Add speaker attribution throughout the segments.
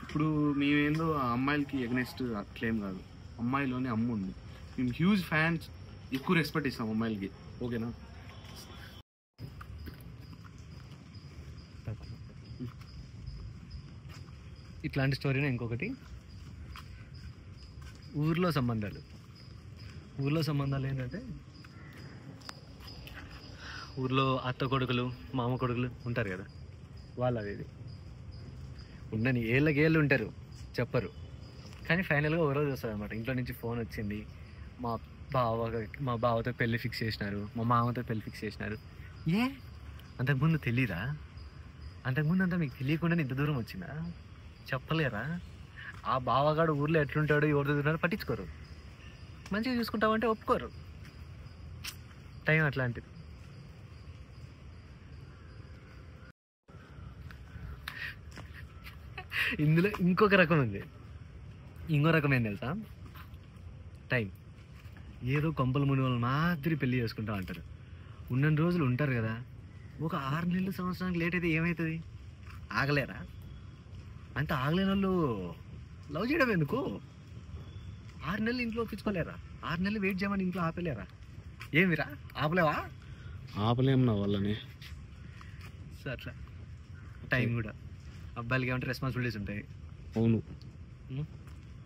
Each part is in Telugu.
Speaker 1: ఇప్పుడు మేమేందో ఆ అమ్మాయిలకి ఎగనెస్ట్ క్లెయిమ్ కాదు, అమ్మాయిలోనే అమ్ము ఉంది. మేము హ్యూజ్ ఫ్యాన్స్, ఎక్కువ రెస్పెక్ట్ ఇస్తాం అమ్మాయిలకి. ఓకేనా?
Speaker 2: ఇట్లాంటి స్టోరీనే ఇంకొకటి, ఊర్లో సంబంధాలు ఏంటంటే, ఊర్లో అత్త కొడుకులు మామ కొడుకులు ఉంటారు కదా, వాళ్ళు అది ఉండని ఏళ్ళకేళ్ళు ఉంటారు, చెప్పరు. కానీ ఫైనల్గా ఒక రోజు వస్తుంది అనమాట, ఇంట్లో నుంచి ఫోన్ వచ్చింది, మా బావతో పెళ్ళి ఫిక్స్ చేసినారు, మా మామతో పెళ్ళి ఫిక్స్ చేసినారు. అంతకుముందు తెలీదా? అంతకుముందు అంతా మీకు తెలియకుండా ఇంత దూరం వచ్చిందా? చెప్పలేరా? ఆ బావగాడు ఊర్లో ఎట్లుంటాడు, ఎవరు తిరుగుతున్నారో పట్టించుకోరు, మంచిగా చూసుకుంటామంటే ఒప్పుకోరు. టైం అట్లాంటిది. ఇందులో ఇంకొక రకం ఉంది. ఇంకో రకం ఏం తెలుసా? టైం ఏదో కొంపల ముని వాళ్ళు మాదిరి పెళ్ళి చేసుకుంటా అంటారు. ఉన్నన్ని రోజులు ఉంటారు కదా, ఒక 6 నెలలు సంవత్సరానికి లేట్ అయితే ఏమవుతుంది? ఆగలేరా? అంత ఆగలేని వాళ్ళు లవ్ చేయడం ఎందుకు? 6 నెలలు ఇంట్లో ఒప్పించుకోలేరా? 6 నెలలు వెయిట్ చేయమని ఇంట్లో ఆపలేరా? ఏమిరా ఆపలేవా?
Speaker 1: ఆపలేం నా వాళ్ళని.
Speaker 2: సో అట్లా టైం కూడా. అబ్బాయిలకి ఏమంటే రెస్పాన్సిబిలిటీస్ ఉంటాయి.
Speaker 1: అవును.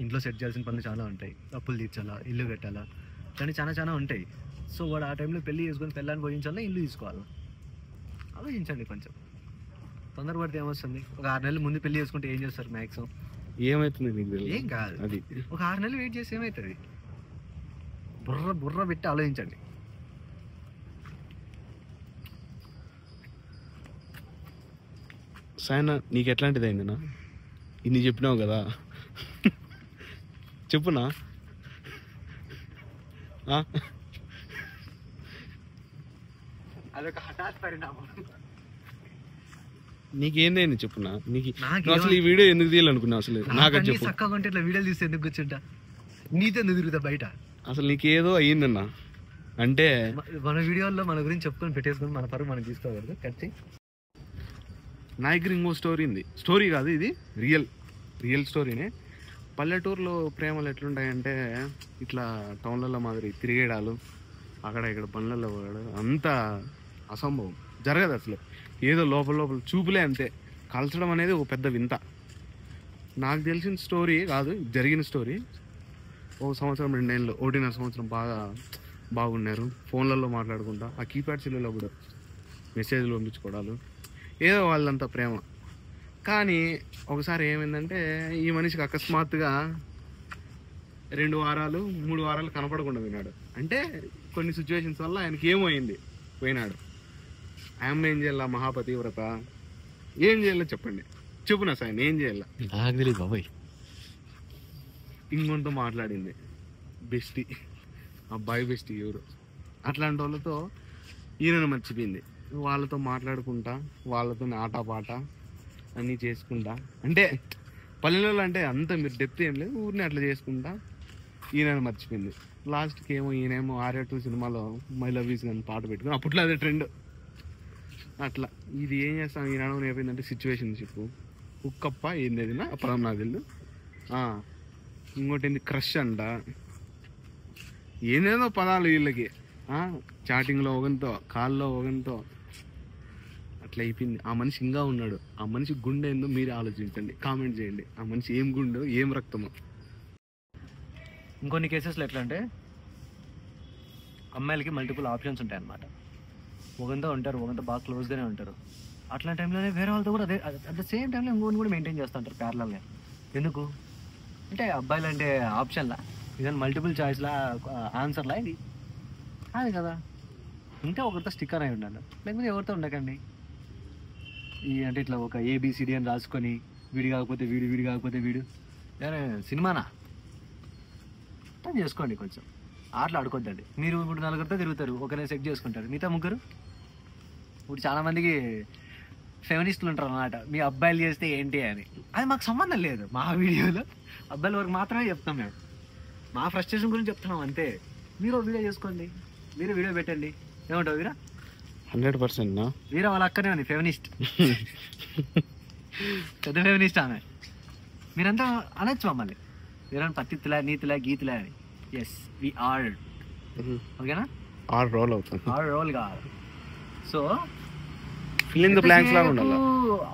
Speaker 2: ఇంట్లో సెట్ చేయాల్సిన పనులు చాలా ఉంటాయి, అప్పులు తీర్చాలా, ఇల్లు కట్టాలా, కానీ చాలా ఉంటాయి. సో వాడు ఆ టైంలో పెళ్ళి చేసుకొని పెళ్ళాన్ని పోయించాలా, ఇల్లు తీసుకోవాలా? ఆలోచించండి కొంచెం. తొందరపడితే ఏమొస్తుంది? ఒక 6 నెలలు ముందు పెళ్లి చేసుకుంటే ఏం చేస్తారు మ్యాక్సిమం?
Speaker 1: ఏమవుతుంది నీకు తెలియదు.
Speaker 2: ఏం కాదు.
Speaker 1: అది
Speaker 2: ఒక 6 నెలలు వెయిట్ చేసి ఏమవుతుంది? బుర్ర పెట్టి ఆలోచించండి.
Speaker 1: సాయన నీకు ఎట్లాంటిది అయిందినా? ఇన్ని చెప్పినావు కదా, చెప్పునా?
Speaker 2: అదొక హఠాత్ పరిణామం.
Speaker 1: నీకేందైంది చెప్పునా? నీకు అసలు ఈ వీడియో ఎందుకు తీయాలనుకున్నావు? అసలు నాకు చెప్పు.
Speaker 2: చక్కగా ఉంటే ఇట్లా వీడియోలు తీస్తే ఎందుకు కూర్చుంటా? నీతో ఎందుకు తిరుగుతా బయట?
Speaker 1: అసలు నీకేదో అయ్యిందన్నా. అంటే
Speaker 2: మన వీడియోల్లో మన గురించి చెప్పుకొని పెట్టేసుకొని మన పరువు మనం తీసుకోగలదు. కట్టి
Speaker 1: నా దగ్గర ఇంకో స్టోరీ ఉంది. స్టోరీ కాదు, ఇది రియల్ స్టోరీనే. పల్లెటూరులో ప్రేమలు ఎట్లుంటాయంటే, ఇట్లా టౌన్లలో మాదిరి తిరిగేడాలు, అక్కడ ఇక్కడ పనులలో పోయాడు, అంత అసంభవం, జరగదు అసలు. ఏదో లోపల చూపులే అంతే. కలచడం అనేది ఒక పెద్ద వింత. నాకు తెలిసిన స్టోరీ కాదు, జరిగిన స్టోరీ. 1 సంవత్సరం 2 నెలలు, 1.5 సంవత్సరం బాగున్నారు. ఫోన్లలో మాట్లాడుకుంటా, ఆ కీప్యాడ్ సెల్లులో కూడా మెసేజ్లు పంపించుకోవడాలు, ఏదో వాళ్ళంతా ప్రేమ. కానీ ఒకసారి ఏమైందంటే, ఈ మనిషికి అకస్మాత్తుగా 2 వారాలు 3 వారాలు కనపడకుండా పోయినాడు. అంటే కొన్ని సిచ్యువేషన్స్ వల్ల ఆయనకి ఏమైంది, పోయినాడు. ఆమె ఏం చేయాల? మహాపతివ్రత. ఏం చేయాలో చెప్పండి, చెప్పునా సార్, ఏం చేయాల?
Speaker 2: నాకు తెలియదు బాబాయ్.
Speaker 1: ఇంకొంత మాట్లాడింది బెస్టీ, అబ్బాయి బెస్టీ ఎవరు, అట్లాంటి వాళ్ళతో ఈయనను మర్చిపోయింది. వాళ్ళతో మాట్లాడుకుంటా, వాళ్ళతో ఆటపాట అన్నీ చేసుకుంటా. అంటే పల్లెలలో అంటే అంత మీరు డెప్త్ ఏం లేదు, ఊరిని అట్లా చేసుకుంటా ఈయనను మర్చిపోయింది. లాస్ట్కి ఏమో ఈయనేమో ఆర్య 2 సినిమాలో మై లవ్ ఈజ్ అని పాట పెట్టుకుని, అప్పట్లో అదే ట్రెండ్. అట్లా ఇది ఏం చేస్తాం, ఈయన ఏమైందంటే సిచ్యువేషన్ చెప్పు, కుక్కప్ప ఏంది అది నా పదం నాకు తెలియదు. ఇంకోటి ఏంది క్రష్ అంట, ఏదేదో పదాలు వీళ్ళకి. చాటింగ్లో ఒకనితో, కాల్లో ఒకనితో, అట్లా అయిపోయింది. ఆ మనిషి ఇంకా ఉన్నాడు. ఆ మనిషి గుండె ఏందో మీరే ఆలోచించండి, కామెంట్ చేయండి. ఆ మనిషి ఏం గుండె, ఏం రక్తమో.
Speaker 2: ఇంకొన్ని కేసెస్లో ఎట్లా అంటే, అమ్మాయిలకి మల్టిపుల్ ఆప్షన్స్ ఉంటాయి అన్నమాట. ఒకరితో ఉంటారు, ఒకరితో బాగా క్లోజ్గానే ఉంటారు. అట్లాంటి టైంలోనే వేరే వాళ్ళతో కూడా అదే అట్ ద సేమ్ టైంలో ఇంకోని కూడా మెయింటైన్ చేస్తూ ఉంటారు ప్యారలల్గా. ఎందుకు అంటే, అబ్బాయిలు అంటే ఆప్షన్లా, ఇదని మల్టిపుల్ చాయిస్లా ఆన్సర్లా ఇది కాదు కదా. ఉంటే ఒకరితో స్టిక్కర్ అయి ఉండాలి, లేకపోతే ఎవరితో ఉండకండి. అంటే ఇట్లా ఒక ABCD అని రాసుకొని, వీడి కాకపోతే వీడు, వీడి కాకపోతే వీడు, సినిమానా అర్థం చేసుకోండి. కొంచెం ఆటలు ఆడుకోద్దండి. మీరు ఇప్పుడు 4గురితో తిరుగుతారు, ఒకరిని సెట్ చేసుకుంటారు, మిగతా 3 ఇప్పుడు చాలామందికి ఫెమినిస్టులు ఉంటారు అన్నమాట, మీ అబ్బాయిలు చేస్తే ఏంటి అని. అది మాకు సంబంధం లేదు. మా వీడియోలో అబ్బాయిల వరకు మాత్రమే చెప్తాం. మేము మా ఫ్రస్ట్రేషన్ గురించి చెప్తున్నాం అంతే. మీరు వీడియో చేసుకోండి, మీరు వీడియో పెట్టండి. ఏమంటావు వీరా?
Speaker 1: 100%
Speaker 2: వీరా వాళ్ళ అక్కనే ఉంది ఫెమినిస్ట్. పెద్ద ఫెమినిస్ట్ ఆమె. మీరంతా అనొచ్చు మమ్మల్ని, మీరంతా పత్తిలా నీతిలా గీతిలా అని. S V R. ఓకేనా?
Speaker 1: ఆర్ రోల్ అవుతుంది.
Speaker 2: ఆర్ రోల్ కాదు. So
Speaker 1: fill in the blanks లాగా ఉండాలి.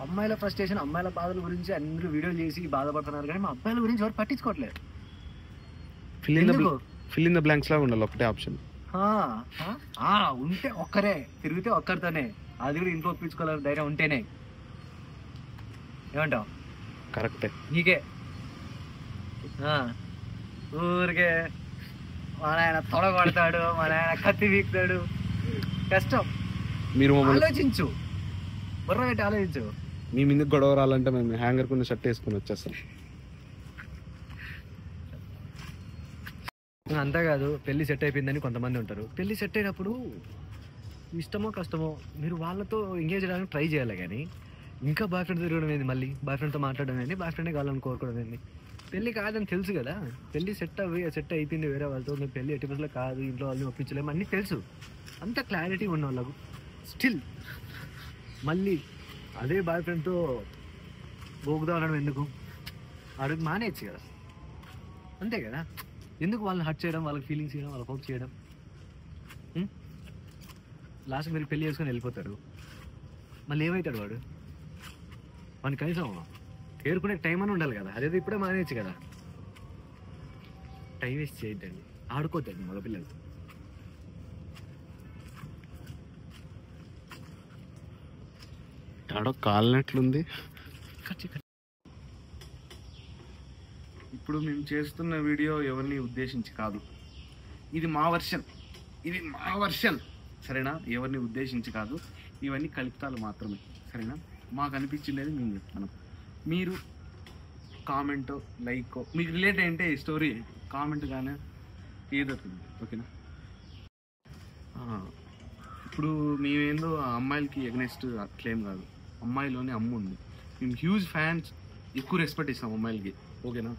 Speaker 2: అమ్మాయిల ఫ్రస్ట్రేషన్, అమ్మాయిల బాధల గురించి అందరూ వీడియోలు చేసి బాధపడుతున్నారు, కానీ మా అబ్బాయిల గురించి ఎవరు పట్టించుకోవట్లేదు.
Speaker 1: ఫిల్ ఇన్ ద బ్లాంక్స్ లాగా ఉండాలి, ఒకటే ఆప్షన్.
Speaker 2: ఉంటే ఒక్కరే, తిరిగితే ఒక్కరితోనే, అది కూడా ఇంట్లో ఒప్పించుకోవాలని ధైర్యం ఉంటేనే. ఏమంటావు?
Speaker 1: కరెక్టే.
Speaker 2: నీకే ఊరికే మా నాయన తొడగొడతాడు, మా నాయన కత్తి వీక్తాడు, కష్టం.
Speaker 1: మీరు
Speaker 2: ఆలోచించు, బుర్ర పెట్టి ఆలోచించు.
Speaker 1: మీ మీద గొడవ రాలంటే మేము హ్యాంగర్ కొన్ని షర్ట్ వేసుకుని వచ్చేస్తాం.
Speaker 2: అంతేకాదు, పెళ్లి సెట్ అయిపోయిందని కొంతమంది ఉంటారు. పెళ్లి సెట్ అయినప్పుడు ఇష్టమో కష్టమో మీరు వాళ్ళతో ఎంగేజ్ అవ్వడానికి ట్రై చేయాలి, కానీ ఇంకా బాయ్ ఫ్రెండ్ తిరగడం ఏంది, మళ్ళీ బాయ్ ఫ్రెండ్తో మాట్లాడడం ఏంది, బాయ్ ఫ్రెండే కావాలని కోరుకోవడం ఏంది. పెళ్లి కాదని తెలుసు కదా, పెళ్లి సెట్ అయిపోయింది వేరే వాళ్ళతో, మీరు పెళ్లి ఎట్టి బస్సులో కాదు, ఇంట్లో వాళ్ళని ఒప్పించలేము, అన్నీ తెలుసు. అంత క్లారిటీ ఉన్న వాళ్ళకు స్టిల్ మళ్ళీ అదే బాయ్ ఫ్రెండ్తో గోగుదా అనడం ఎందుకు? అడుగు మానేయచ్చు కదా, అంతే కదా. ఎందుకు వాళ్ళని హర్ట్ చేయడం, వాళ్ళకి ఫీలింగ్స్ చేయడం, వాళ్ళకి హోప్ చేయడం? లాస్ట్ మీరు పెళ్లి చేసుకొని వెళ్ళిపోతారు, మళ్ళీ ఏమవుతాడు వాడు? వాడిని కనీసం తేరుకునే టైం అని ఉండాలి కదా, అదేదో ఇప్పుడే మానేయచ్చు కదా. టైం వేస్ట్ చేయొద్దండి, ఆడుకోద్దండి మగపిల్లలు.
Speaker 1: ఆడో కాలినట్లుంది. ఇప్పుడు మేము చేస్తున్న వీడియో ఎవరిని ఉద్దేశించి కాదు, ఇది మా వర్షన్, సరేనా? ఎవరిని ఉద్దేశించి కాదు, ఇవన్నీ కల్పితాలు మాత్రమే, సరేనా? మాకు అనిపించింది మేము చెప్తాను. మీరు కామెంటో లైకో మీకు రిలేట్ అయింటే ఈ స్టోరీ కామెంట్ కానీ ఏదో, ఓకేనా? ఇప్పుడు మేమేందో ఆ అమ్మాయిలకి ఎగనెస్ట్ క్లెయిమ్ కాదు, అమ్మాయిలోనే అమ్మ ఉంది. మేము హ్యూజ్ ఫ్యాన్స్, ఎక్కువ రెస్పెక్ట్ ఇస్తాం అమ్మాయిలకి, ఓకేనా?